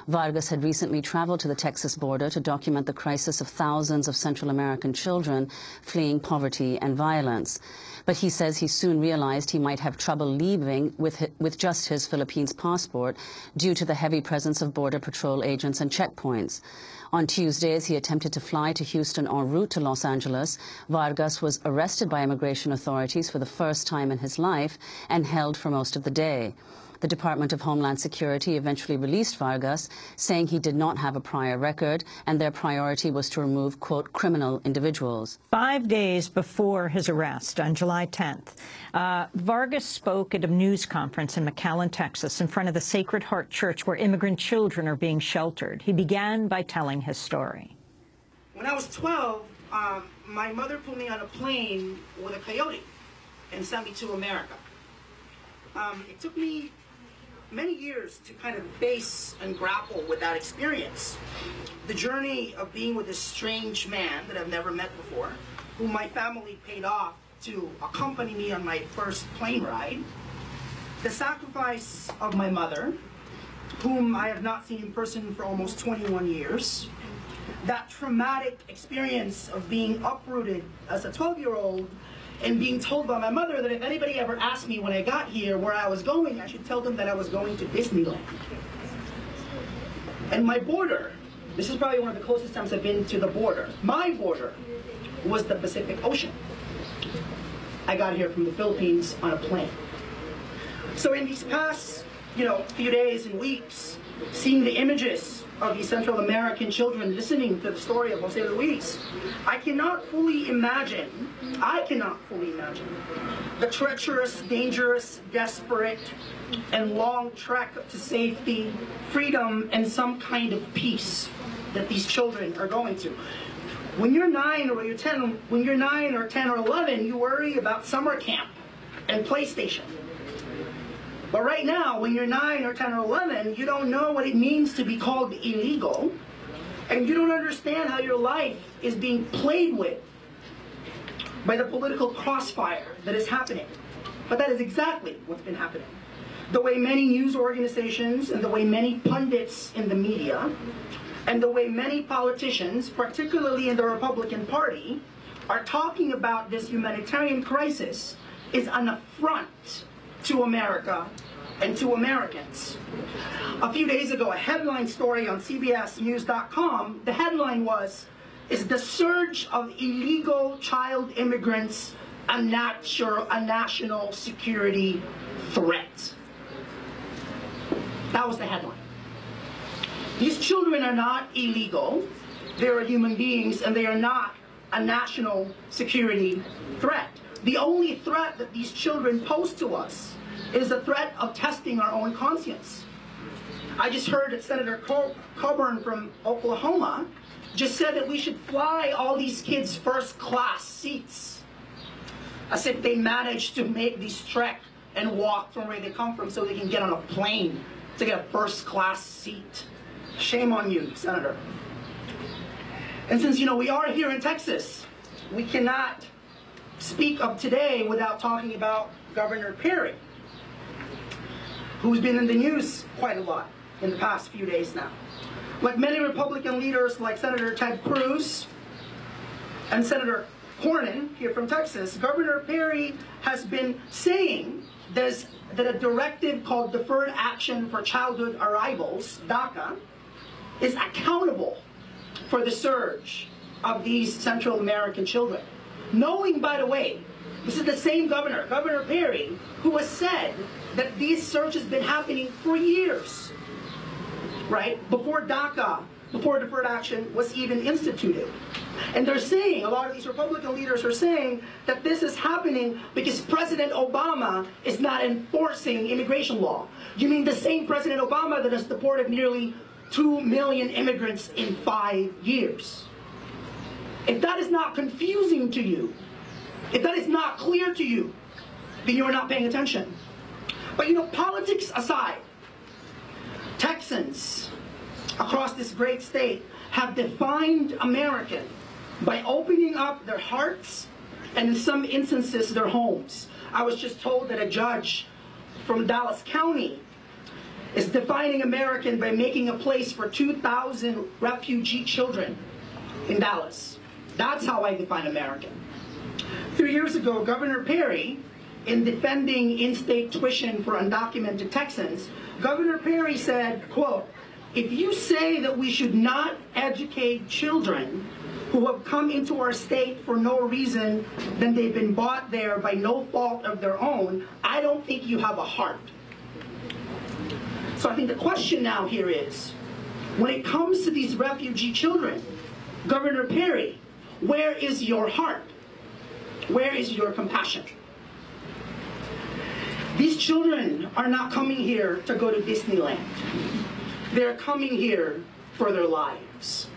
Vargas had recently traveled to the Texas border to document the crisis of thousands of Central American children fleeing poverty and violence. But he says he soon realized he might have trouble leaving with just his Philippines passport due to the heavy presence of Border Patrol agents and checkpoints. On Tuesday, as he attempted to fly to Houston en route to Los Angeles, Vargas was arrested by immigration authorities for the first time in his life and held for most of the day. The Department of Homeland Security eventually released Vargas, saying he did not have a prior record and their priority was to remove, quote, criminal individuals. 5 days before his arrest on July 10th, Vargas spoke at a news conference in McAllen, Texas, in front of the Sacred Heart Church where immigrant children are being sheltered. He began by telling his story. When I was 12, my mother put me on a plane with a coyote and sent me to America. It took me many years to kind of face and grapple with that experience. The journey of being with this strange man that I've never met before, whom my family paid off to accompany me on my first plane ride. The sacrifice of my mother, whom I have not seen in person for almost 21 years. That traumatic experience of being uprooted as a 12-year-old and being told by my mother that if anybody ever asked me when I got here where I was going, I should tell them that I was going to Disneyland. And my border, this is probably one of the closest times I've been to the border. My border was the Pacific Ocean. I got here from the Philippines on a plane. So in these past, few days and weeks, seeing the images of these Central American children, listening to the story of Jose Luis, I cannot fully imagine the treacherous, dangerous, desperate, and long trek to safety, freedom, and some kind of peace that these children are going to. When you're 9 or 10 or 11, you worry about summer camp and PlayStation. But right now, when you're 9 or 10 or 11, you don't know what it means to be called illegal, and you don't understand how your life is being played with by the political crossfire that is happening. But that is exactly what's been happening. The way many news organizations and the way many pundits in the media and the way many politicians, particularly in the Republican Party, are talking about this humanitarian crisis is an affront to America and to Americans. A few days ago, a headline story on CBSNews.com, the headline was, "Is the surge of illegal child immigrants a national security threat?" That was the headline. These children are not illegal. They are human beings, and they are not a national security threat. The only threat that these children pose to us is the threat of testing our own conscience. I just heard that Senator Coburn from Oklahoma just said that we should fly all these kids first-class seats, as if they managed to make these trek and walk from where they come from so they can get on a plane to get a first-class seat. Shame on you, Senator. And since, we are here in Texas, we cannot speak of today without talking about Governor Perry, who's been in the news quite a lot in the past few days now. Like many Republican leaders like Senator Ted Cruz and Senator Cornyn here from Texas, Governor Perry has been saying that a directive called Deferred Action for Childhood Arrivals, DACA, is accountable for the surge of these Central American children. Knowing, by the way, this is the same governor, Governor Perry, who has said that this surge has been happening for years, right? Before DACA, before Deferred Action was even instituted. And they're saying, a lot of these Republican leaders are saying that this is happening because President Obama is not enforcing immigration law. You mean the same President Obama that has deported nearly 2 million immigrants in 5 years? If that is not confusing to you, if that is not clear to you, then you are not paying attention. But politics aside, Texans across this great state have defined American by opening up their hearts and in some instances their homes. I was just told that a judge from Dallas County is defining American by making a place for 2,000 refugee children in Dallas. That's how I define American. 3 years ago, Governor Perry, in defending in-state tuition for undocumented Texans, Governor Perry said, quote, "If you say that we should not educate children who have come into our state for no reason than they've been brought there by no fault of their own, I don't think you have a heart." So I think the question now here is, when it comes to these refugee children, Governor Perry, where is your heart? Where is your compassion? These children are not coming here to go to Disneyland. They're coming here for their lives.